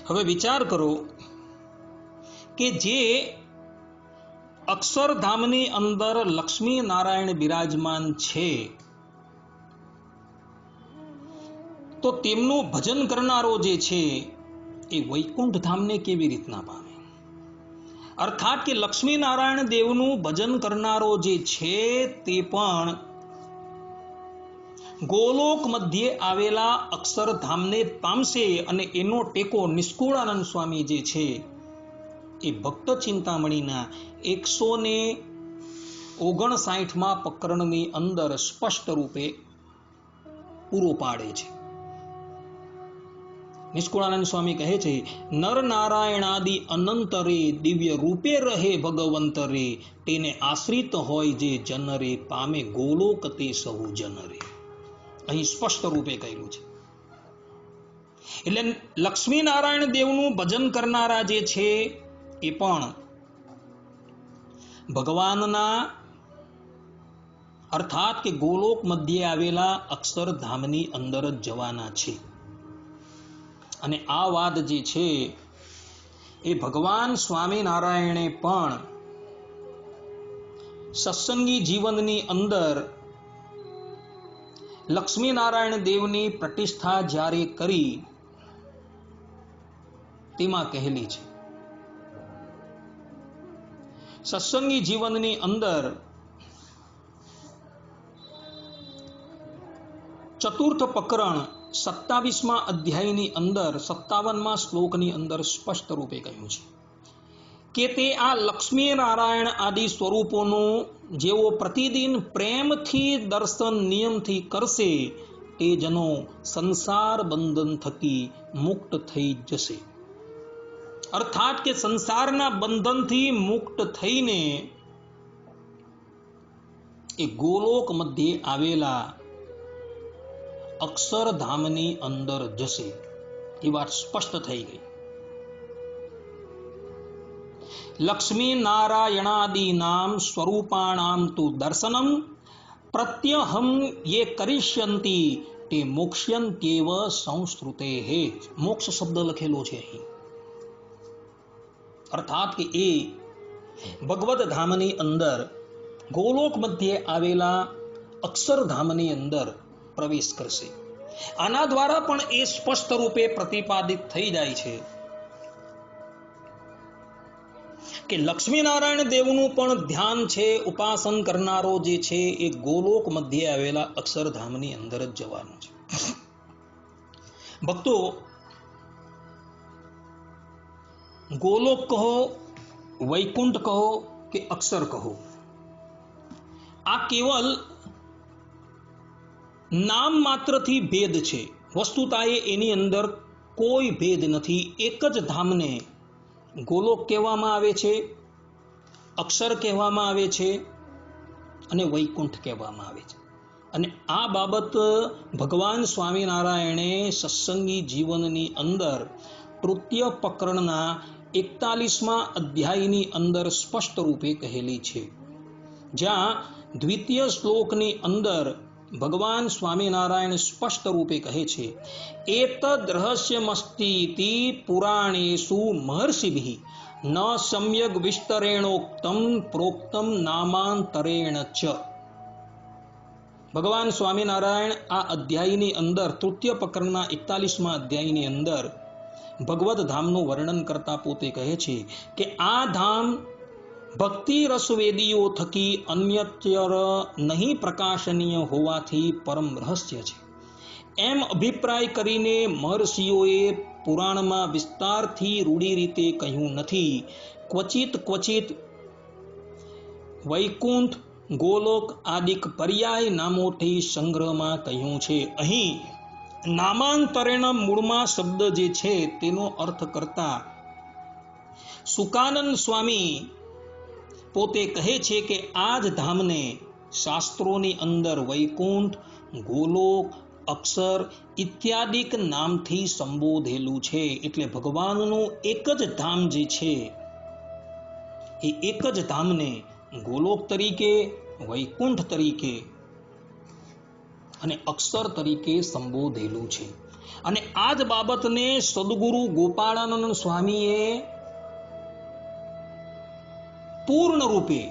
હવે વિચાર કરો કે જે અક્ષરધામની અંદર લક્ષ્મી નારાયણ બિરાજમાન છે, તો તેમનું ભજન કરનારો જે છે એ વૈકુંઠ ધામને કેવી રીતના પામે? અર્થાત કે લક્ષ્મી નારાયણ દેવનું ભજન કરનારો જે છે તે પણ ગોલોક મધ્યે આવેલા અક્ષરધામને પામશે અને એનો ટેકો નિષ્કુળાનંદ સ્વામી જે છે એ ભક્ત ચિંતામણીના 159માં પ્રકરણની અંદર સ્પષ્ટ રૂપે પૂરો પાડે છે. નિષ્કુળાનંદ સ્વામી કહે છે, નર નારાયણાદિ અનંત રે દિવ્ય રૂપે રહે ભગવંત રે, તેને આશ્રિત હોય જે જન રે, પામે ગોલોક તે સહુ જન રે. અહીં સ્પષ્ટ રૂપે કહેલું છે. એટલે લક્ષ્મી નારાયણ દેવનું ભજન કરનારા જે છે એ પણ ભગવાનના અર્થાત કે ગોલોક મધ્યે આવેલા અક્ષરધામની અંદર જ જવાના છે. અને આ વાત જે છે એ ભગવાન સ્વામિનારાયણે પણ સત્સંગી જીવનની અંદર લક્ષ્મી નારાયણ દેવની પ્રતિષ્ઠા જ્યારે કરી તેમાં કહેલી છે. સત્સંગી જીવનની અંદર ચતુર્થ પ્રકરણ 27મા અધ્યાયની અંદર 57મા શ્લોકની અંદર સ્પષ્ટ રૂપે કહ્યું છે કે તે આ લક્ષ્મી નારાયણ આદિ સ્વરૂપોનું જેઓ પ્રતિદિન પ્રેમથી દર્શન નિયમથી કરશે તે જનો સંસાર બંધન થકી મુક્ત થઈ જશે. અર્થાત કે સંસારના બંધનથી મુક્ત થઈને એ ગોલોક મધ્યે આવેલા અક્ષરધામની અંદર જશે. એ વાત સ્પષ્ટ થઈ ગઈ. લક્ષ્મી નારાયણાદિનામ સ્વરૂપાણામ તુ દર્શનમ પ્રત્યહમ યે કરિષ્યંતી તે મોક્ષ્યંત્યેવ સંસ્કૃતેઃ. મોક્ષ શબ્દ લખેલો છે અહીં. અર્થાત કે એ ભગવદ ધામની અંદર ગોલોક મધ્યે આવેલા અક્ષરધામની અંદર પ્રવેશ કરશે. આના દ્વારા પણ એ સ્પષ્ટ રૂપે પ્રતિપાદિત થઈ જાય છે કે લક્ષ્મી નારાયણ દેવનું પણ ધ્યાન છે, ઉપાસન કરનારો જે છે એ ગોલોક મધ્યે આવેલા અક્ષરધામની અંદર જ જવાનું છે. ભક્તો, ગોલોક કહો, વૈકુંઠ કહો કે અક્ષર કહો, આ કેવલ નામ માત્રથી ભેદ છે. વસ્તુતાએ એની અંદર કોઈ ભેદ નથી. એક જ ધામને ગોલોક કહેવામાં આવે છે, અક્ષર કહેવામાં આવે છે અને વૈકુંઠ કહેવામાં આવે છે. અને આ બાબત ભગવાન સ્વામિનારાયણે સત્સંગી જીવનની અંદર તૃતીય પ્રકરણના 41મા અધ્યાયની અંદર સ્પષ્ટ રૂપે કહેલી છે, જ્યાં દ્વિતીય શ્લોકની અંદર ભગવાન સ્વામિનારાયણ સ્પષ્ટ રૂપે કહે છે, એતદ રહસ્યમસ્તીતિ પુરાણેષુ મહર્ષિભિઃ ન સમ્યગ વિસ્તરેણોક્તમ પ્રોક્તમ નામાંતરેણ ચ. ભગવાન સ્વામિનારાયણ આ અધ્યાયની અંદર તૃતીય પ્રકરણના 41મા અધ્યાયની અંદર ભગવદ ધામનું વર્ણન કરતા પોતે કહે છે કે આ ધામ ભક્તિ રસવેદીઓ થકી અન્યત્ર નહીં પ્રકાશનીય હોવાથી પરમ રહસ્ય છે એમ અભિપ્રાય કરીને મહર્ષિઓએ પુરાણમાં વિસ્તારથી રૂઢી રીતે કહ્યું નથી. ક્વચિત વૈકુંઠ ગોલોક આદિક પર્યાય નામોથી સંગ્રહમાં કહ્યું છે. અહીં નામાંતરેણ મૂળમાં શબ્દ જે છે તેનો અર્થ કરતા સુકાનંદ સ્વામી પોતે કહે છે કે આ જ ધામને શાસ્ત્રોની અંદર વૈકુંઠ, ગોલોક, અક્ષર ઇત્યાદિક નામથી સંબોધેલું છે. એટલે ભગવાનનું એક જ ધામ જે છે એ એક જ ધામને ગોલોક તરીકે, વૈકુંઠ તરીકે અને અક્ષર તરીકે સંબોધેલું છે. અને આ જ બાબતને સદગુરુ ગોપાળાનંદ સ્વામીએ પૂર્ણ રૂપે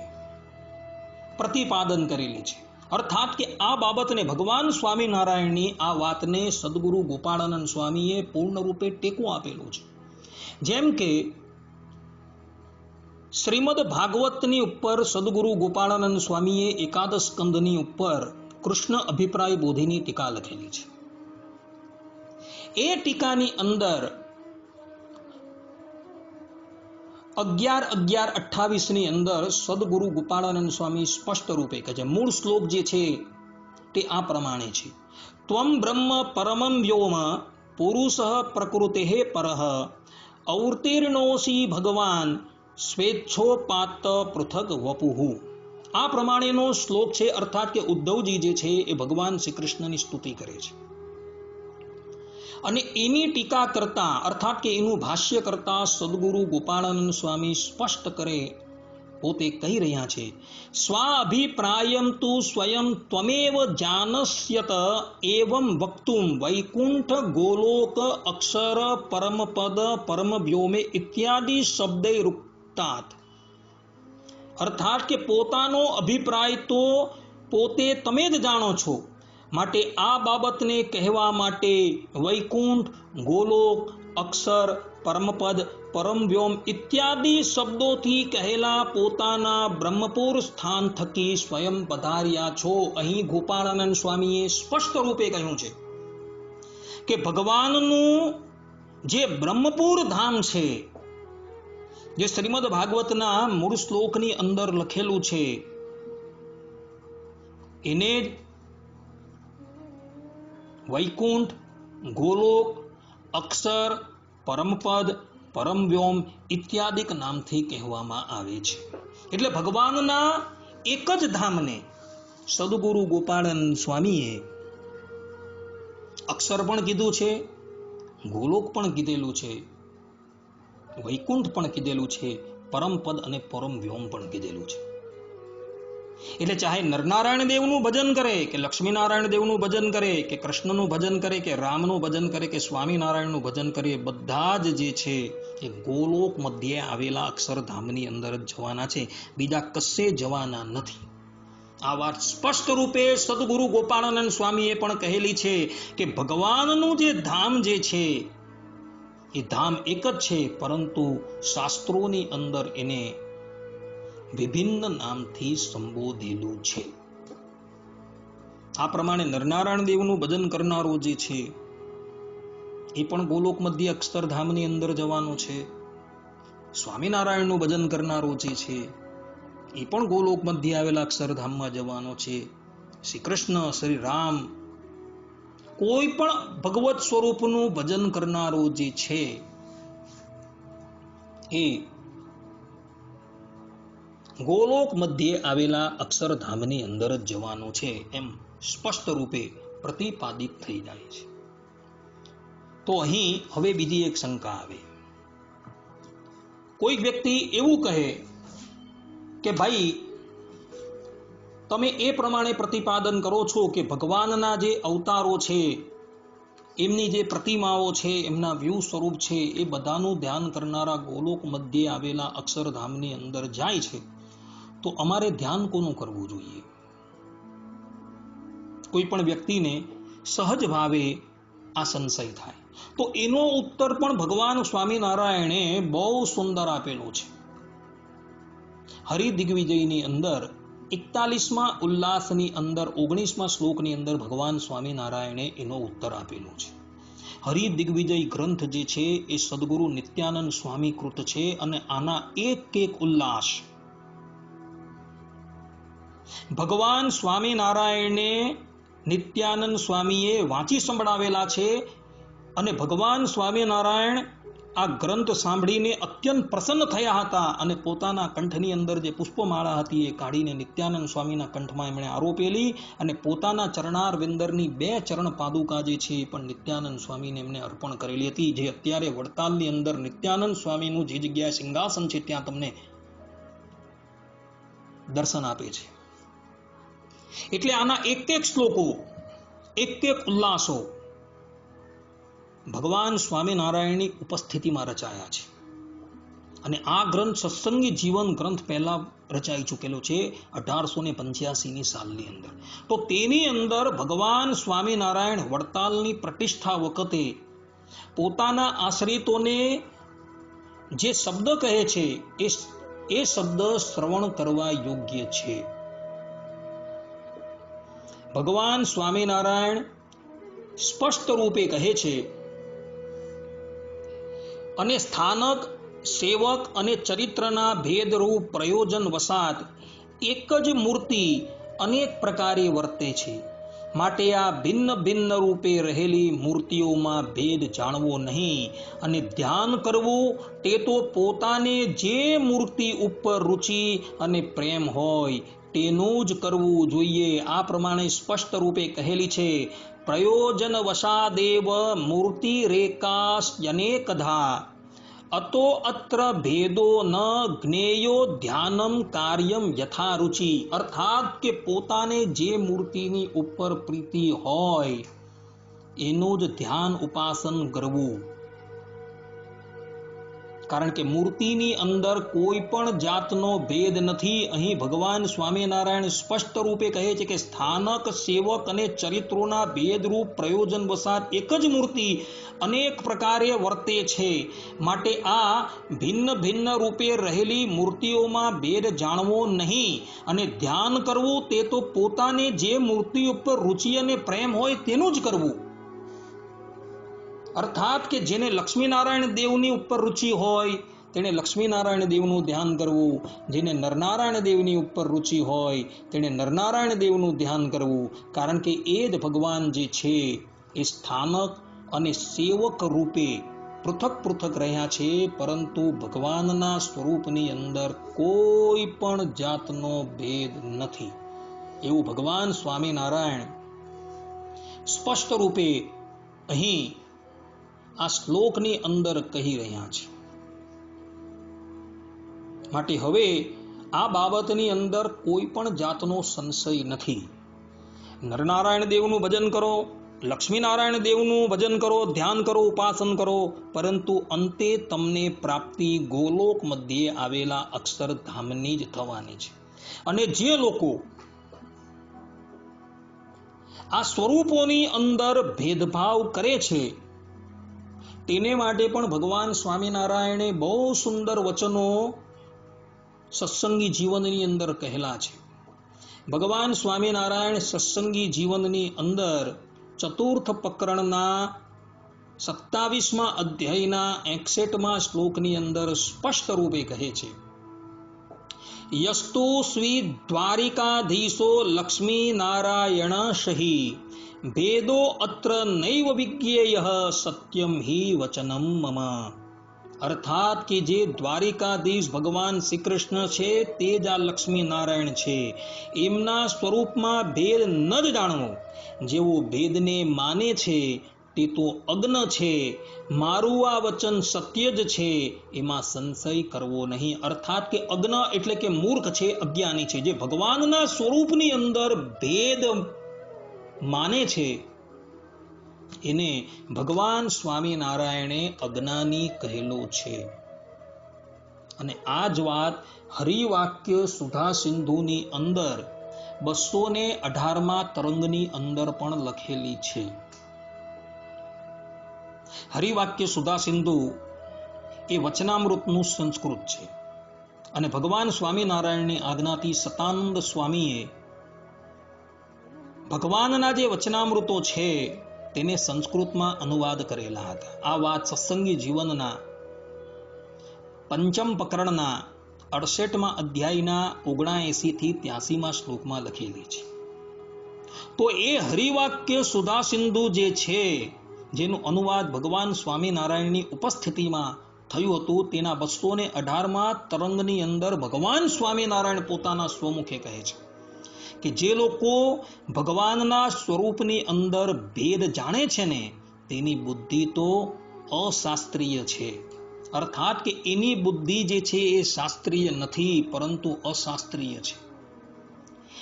પ્રતિપાદન કરેલી છે. અર્થાત કે આ બાબતને ભગવાન સ્વામિનારાયણની આ વાતને સદગુરુ ગોપાળાનંદ સ્વામીએ પૂર્ણ રૂપે ટેકો આપેલો છે. જેમ કે શ્રીમદ ભાગવતની ઉપર સદગુરુ ગોપાળાનંદ સ્વામીએ એકાદશ સ્કંદની ઉપર કૃષ્ણ અભિપ્રાય બોધિની ટીકા લખેલી છે. એ ટીકાની અંદર 11-11-28 ની અંદર સદગુરુ ગોપાળાનંદ સ્વામી સ્પષ્ટ રૂપે કહે છે. મૂળ શ્લોક જે છે તે આ પ્રમાણે છે. ત્વમ બ્રહ્મ પરમં વ્યોમ પુરુષ પ્રકૃતે પરઃ ઔર્તીર્ણોસી ભગવાન સ્વેચ્છોપાત પૃથક વપુઃ. આ પ્રમાણેનો શ્લોક છે. અર્થાત કે ઉદ્ધવજી જે છે એ ભગવાન શ્રી કૃષ્ણની સ્તુતિ કરે છે અને એની ટીકા કરતા અર્થાત કે એનું ભાષ્ય કરતા સદગુરુ ગોપાળાનંદ સ્વામી સ્પષ્ટ કરે પોતે કહી રહ્યા છે સ્વાભિપ્રાયમ તુ સ્વયં ત્વમેવ જાનસ્યત એવં વક્તુમ વૈકુંઠ ગોલોક અક્ષર પરમપદ પરમવ્યોમે ઇત્યાદિ શબ્દૈરુક્તાત. અર્થાત કે પોતાનો અભિપ્રાય તો પોતે તમે જ જાણો છો, માટે આ બાબતને કહેવા માટે વૈકુંઠ, ગોલોક, અક્ષર, પરમપદ, પરમવ્યોમ ઇત્યાદિ શબ્દોથી કહેલા પોતાના બ્રહ્મપુર સ્થાન થકી સ્વયં પધાર્યા છો. અહીં ગોપાળાનંદ સ્વામીએ સ્પષ્ટ રૂપે કહ્યું છે કે ભગવાનનું જે બ્રહ્મપુર ધામ છે, જે શ્રીમદ ભાગવતના મૂળ શ્લોકની અંદર લખેલું છે, એને વૈકુંઠ, ગોલોક, અક્ષર, પરમપદ, પરમવ્યોમ ઇત્યાદિક નામથી કહેવામાં આવે છે. એટલે ભગવાનના એક જ ધામને સદગુરુ ગોપાળાનંદ સ્વામીએ અક્ષર પણ કીધું છે, ગોલોક પણ કીધેલું છે, વૈકુંઠ પણ કીધેલું છે, પરમપદ અને પરમવ્યોમ પણ કીધેલું છે. એટલે ચાહે નરનારાયણ દેવનું ભજન કરે કે લક્ષ્મીનારાયણ દેવનું ભજન કરે કે કૃષ્ણનું ભજન કરે કે રામનું ભજન કરે કે સ્વામિનારાયણનું ભજન કરે, બધા જ જે છે એ ગોલોક મધ્યે આવેલા અક્ષરધામની અંદર જ જવાના છે, બીજા કશે જવાના નથી. આ વાત સ્પષ્ટ રૂપે સદગુરુ ગોપાળાનંદ સ્વામીએ પણ કહેલી છે કે ભગવાનનું જે ધામ જે છે એ ધામ એક જ છે, પરંતુ શાસ્ત્રોની અંદર એને વિભિન્ન નામથી સંબોધેલું છે. આ પ્રમાણે નરનારાયણ દેવનું ભજન કરનારો જે છે એ પણ ગોલોક મધ્ય અક્ષરધામની અંદર જવાનો છે. સ્વામિનારાયણનું ભજન કરનારો જે છે એ પણ ગોલોક મધ્ય આવેલા અક્ષરધામમાં જવાનો છે. શ્રી કૃષ્ણ, શ્રી રામ, કોઈ પણ ભગવત સ્વરૂપનું ભજન કરનારો જે છે એ ગોલોક મધ્યે આવેલા અક્ષરધામની અંદર જ જવાનું છે, એમ સ્પષ્ટ રૂપે પ્રતિપાદિત થઈ જાય છે. તો અહીં હવે બીજી એક શંકા આવે. કોઈક વ્યક્તિ એવું કહે કે ભાઈ તમે એ પ્રમાણે પ્રતિપાદન કરો છો કે ભગવાનના જે અવતારો છે, એમની જે પ્રતિમાઓ છે, એમના વ્યૂ સ્વરૂપ છે, એ બધાનું ધ્યાન કરનારા ગોલોક મધ્યે આવેલા અક્ષરધામની અંદર જાય છે, તો અમારે ધ્યાન કોનું કરવું જોઈએ? કોઈ પણ વ્યક્તિને સહજ ભાવે આ સંશય થાય. તો એનો ઉત્તર પણ ભગવાન સ્વામિનારાયણે બહુ સુંદર આપેલો છે. હરિદિગ્વિજયની અંદર 41મા ઉલ્લાસની અંદર 19મા શ્લોકની અંદર ભગવાન સ્વામિનારાયણે એનો ઉત્તર આપેલો છે. હરિદિગ્વિજય ગ્રંથ જે છે એ સદગુરુ નિત્યાનંદ સ્વામી કૃત છે અને આના એક ઉલ્લાસ ભગવાન સ્વામિનારાયણે નિત્યાનંદ સ્વામીએ વાંચી સંભળાવેલા છે અને ભગવાન સ્વામિનારાયણ આ ગ્રંથ સાંભળીને અત્યંત પ્રસન્ન થયા હતા અને પોતાના કંઠની અંદર જે પુષ્પમાળા હતી એ કાઢીને નિત્યાનંદ સ્વામીના કંઠમાં એમણે આરોપેલી અને પોતાના ચરણાર વિંદરની 2 ચરણ પાદુકા જે છે એ પણ નિત્યાનંદ સ્વામીને એમને અર્પણ કરેલી હતી, જે અત્યારે વડતાલની અંદર નિત્યાનંદ સ્વામીનું જે જગ્યાએ સિંહાસન છે ત્યાં તમને દર્શન આપે છે. એટલે આના એક શ્લોકો, એક ઉલ્લાસો ભગવાન સ્વામિનારાયણની ઉપસ્થિતિમાં રચાયા છે. અને આ ગ્રંથ સત્સંગી જીવન ગ્રંથ પહેલા રચાઈ ચૂકેલો છે 1885ની સાલની અંદર. તો તેની અંદર ભગવાન સ્વામિનારાયણ વડતાલની પ્રતિષ્ઠા વખતે પોતાના આશ્રિતોને જે શબ્દ કહે છે એ શબ્દ શ્રવણ કરવા યોગ્ય છે. ભગવાન સ્વામિનારાયણ સ્પષ્ટ રૂપે કહે છે, અને સ્થાનક, સેવક અને ચરિત્રના ભેદરૂપ પ્રયોજન વસાત એક જ મૂર્તિ અનેક પ્રકારે વર્તે છે. માટે આ ભિન્ન ભિન્ન રૂપે રહેલી મૂર્તિઓમાં ભેદ જાણવો નહીં અને ધ્યાન કરવું તે તો પોતાને જે મૂર્તિ ઉપર રુચિ અને પ્રેમ હોય તેનું જ કરવું જોઈએ. આ પ્રમાણે સ્પષ્ટ રૂપે કહેલી છે. પ્રયોજન વસાદેવ મૂર્તિ રેકાસ્યનેકધા અતો અત્ર ભેદો ન જ્ઞેયો ધ્યાનમ કાર્યમ યથા રુચિ. અર્થાત કે પોતાને જે મૂર્તિની ઉપર પ્રીતિ હોય એનું જ ધ્યાન ઉપાસન કરવું. કારણ કે મૂર્તિની અંદર કોઈ પણ જાતનો ભેદ નથી. અહીં ભગવાન સ્વામિનારાયણ સ્પષ્ટ રૂપે કહે છે કે સ્થાનક, સેવક અને ચરિત્રોના ભેદરૂપ પ્રયોજન વસાત એક જ મૂર્તિ અનેક પ્રકારે વર્તે છે. માટે આ ભિન્ન ભિન્ન રૂપે રહેલી મૂર્તિઓમાં ભેદ જાણવો નહીં અને ધ્યાન કરવું તે તો પોતાને જે મૂર્તિ ઉપર રુચિ અને પ્રેમ હોય તેનું જ કરવું. અર્થાત કે જેને લક્ષ્મીનારાયણ દેવની ઉપર રુચિ હોય તેણે લક્ષ્મીનારાયણ દેવનું ધ્યાન કરવું, જેને નરનારાયણ દેવની ઉપર રુચિ હોય તેણે નરનારાયણ દેવનું ધ્યાન કરવું. કારણ કે એ જ ભગવાન જે છે એ સ્થાનક અને સેવક રૂપે પૃથક રહ્યા છે, પરંતુ ભગવાનના સ્વરૂપની અંદર કોઈ પણ જાતનો ભેદ નથી. એવું ભગવાન સ્વામિનારાયણ સ્પષ્ટ રૂપે અહીં આ શ્લોકની અંદર કહી રહ્યા છે. માટે હવે આ બાબતની અંદર કોઈ પણ જાતનો સંશય નથી. નરનારાયણ દેવનું ભજન કરો, લક્ષ્મીનારાયણ દેવનું ભજન કરો, ધ્યાન કરો, ઉપાસન કરો, પરંતુ અંતે તમને પ્રાપ્તિ ગોલોક મધ્યે આવેલા અક્ષરધામની જ થવાની છે. અને જે લોકો આ સ્વરૂપોની અંદર ભેદભાવ કરે છે તેને માટે પણ ભગવાન સ્વામિનારાયણે બહુ સુંદર વચનો સત્સંગી જીવનની અંદર કહેલા છે. ભગવાન સ્વામિનારાયણ સત્સંગી જીવનની અંદર ચતુર્થ પ્રકરણના 27મા અધ્યાયના 61મા શ્લોકની અંદર સ્પષ્ટ રૂપે કહે છે, યસ્તુ સ્વી દ્વારિકાધીશો લક્ષ્મી નારાયણ શહી ભેદો અત્ર નૈવ વિજ્ઞેયઃ સત્યમ હિ વચનમ મમ. અર્થાત કે જે દ્વારિકાધીશ ભગવાન શ્રી કૃષ્ણ છે તે જ આ લક્ષ્મી નારાયણ છે. એમના સ્વરૂપમાં ભેદ ન જ જાણવો. જેવો ભેદને માને છે તે તો અજ્ઞ છે. મારું આ વચન સત્ય જ છે, એમાં સંશય કરવો નહીં. અર્થાત કે અજ્ઞ એટલે કે મૂર્ખ છે, અજ્ઞાની છે. જે ભગવાનના સ્વરૂપની અંદર ભેદ માને છે એને ભગવાન સ્વામિનારાયણે અજ્ઞાની કહેલો છે. અને આ જ વાત હરિવાક્ય સુધા સિંધુની અંદર 218મા તરંગની અંદર પણ લખેલી છે. હરિવાક્ય સુધા સિંધુ એ વચનામૃતનું સંસ્કૃત છે અને ભગવાન સ્વામિનારાયણની આજ્ઞાથી સતાનંદ સ્વામીએ ભગવાનના જે વચનામૃતો છે તેને સંસ્કૃતમાં અનુવાદ કરેલા હતા. આ વાત સત્સંગી જીવનના પંચમ પ્રકરણના 68મા અધ્યાયના 79 થી 83મા શ્લોકમાં લખેલી છે. તો એ હરિવાક્ય સુધા સિંધુ જે છે, જેનું અનુવાદ ભગવાન સ્વામિનારાયણની ઉપસ્થિતિમાં થયું હતું, તેના 218મા તરંગની અંદર ભગવાન સ્વામિનારાયણ પોતાના સ્વમુખે કહે છે કે જે લોકો ભગવાનના સ્વરૂપની અંદર ભેદ જાણે છે ને, તેની બુદ્ધિ તો અશાસ્ત્રીય છે. અર્થાત કે એની બુદ્ધિ જે છે એ શાસ્ત્રીય નથી, પરંતુ અશાસ્ત્રીય છે.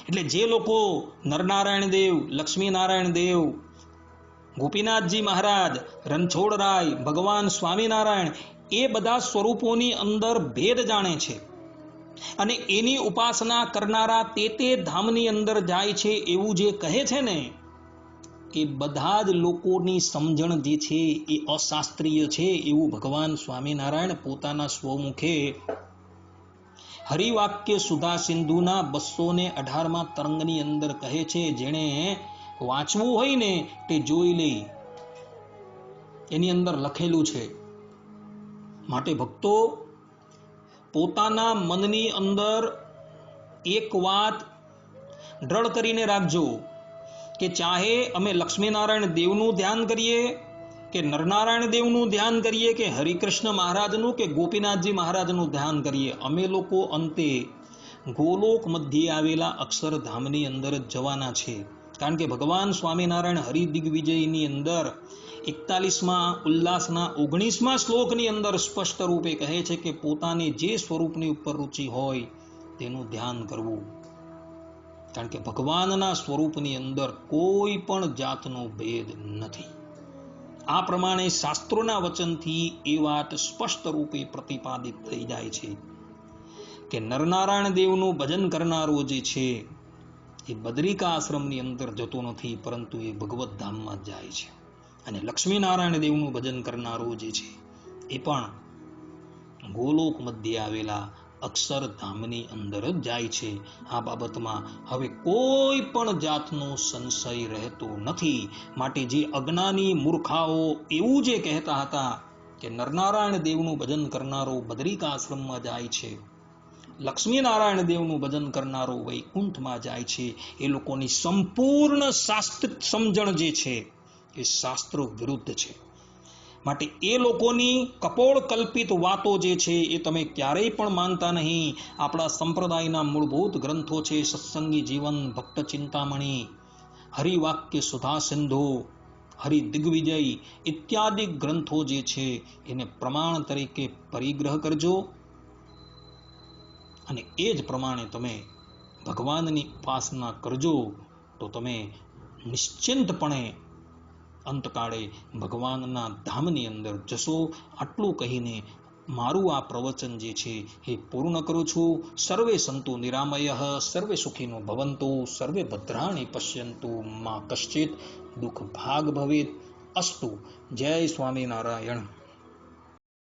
એટલે જે લોકો નરનારાયણ દેવ, લક્ષ્મીનારાયણ દેવ, ગોપીનાથજી મહારાજ, રણછોડરાય, ભગવાન સ્વામિનારાયણ એ બધા સ્વરૂપોની અંદર ભેદ જાણે છે અને એની ઉપાસના કરનારા તે ધામની અંદર જાય છે એવું જે કહે છે ને, એ બધા જ લોકોની સમજણ જે છે એ અશાસ્ત્રીય છે એવું ભગવાન સ્વામિનારાયણ પોતાના સ્વમુખે હરિવાક્ય સુધા સિંધુના 218મા તરંગની અંદર કહે છે. જેણે વાંચવું હોય ને તે જોઈ લે, એની અંદર લખેલું છે. માટે ભક્તો, પોતાના મનની અંદર એક વાત દ્રઢ કરીને રાખજો કે ચાહે અમે લક્ષ્મીનારાયણ દેવનું ધ્યાન કરીએ કે નરનારાયણ દેવનું ધ્યાન કરીએ કે હરિકૃષ્ણ મહારાજનું કે ગોપીનાથજી મહારાજનું ધ્યાન કરીએ, અમે લોકો અંતે ગોલોક મધ્યે આવેલા અક્ષરધામની અંદર જ જવાના છે. કારણ કે ભગવાન સ્વામિનારાયણ હરિદિગ્વિજયની અંદર 41મા ઉલ્લાસના 19મા શ્લોકની અંદર સ્પષ્ટ રૂપે કહે છે કે પોતાની જે સ્વરૂપની ઉપર રુચિ હોય તેનું ધ્યાન કરવું. કારણ કે ભગવાનના સ્વરૂપની અંદર કોઈ પણ જાતનો ભેદ નથી. આ પ્રમાણે શાસ્ત્રોના વચનથી એ વાત સ્પષ્ટ રૂપે પ્રતિપાદિત થઈ જાય છે કે નરનારાયણ દેવનું ભજન કરનારો જે છે એ બદ્રિકા આશ્રમની અંદર જતો નથી, પરંતુ એ ભગવત ધામમાં જાય છે. અને લક્ષ્મીનારાયણ દેવનું ભજન કરનારો જે છે એ પણ ગોલોક મધ્યે આવેલા અક્ષરધામની અંદર જ જાય છે. આ બાબતમાં હવે કોઈ પણ જાતનો સંશય રહેતો નથી. માટે જે અજ્ઞાની મૂર્ખાઓ એવું જે કહેતા હતા કે નરનારાયણ દેવનું ભજન કરનારો બદ્રિકા આશ્રમમાં જાય છે, લક્ષ્મીનારાયણ દેવનું ભજન કરનારો વૈકુંઠમાં જાય છે, એ લોકોની સંપૂર્ણ શાસ્ત્ર સમજણ જે છે એ શાસ્ત્રો વિરુદ્ધ છે. માટે એ લોકોની કપોળ કલ્પિત વાતો જે છે એ તમે ક્યારેય પણ માનતા નહીં. આપણા સંપ્રદાયના મૂળભૂત ગ્રંથો છે સત્સંગી જીવન, ભક્ત ચિંતામણી, હરિવાક્ય સુધા સિંધુ, હરિદિગ્વિજય ઇત્યાદિ ગ્રંથો જે છે એને પ્રમાણ તરીકે પરિગ્રહ કરજો અને એ જ પ્રમાણે તમે ભગવાનની ઉપાસના કરજો, તો તમે નિશ્ચિંતપણે અંતકાળે ભગવાનના ધામની અંદર જશો. આટલું કહીને મારું આ પ્રવચન જે છે એ પૂર્ણ કરું છું. સર્વે સંતુ નિરામયઃ, સર્વે સુખીનો ભવન્તુ, સર્વે ભદ્રાણિ પશ્યન્તુ, મા કશ્ચિત દુઃખ ભાગ ભવેત. અસ્તુ. જય સ્વામિનારાયણ.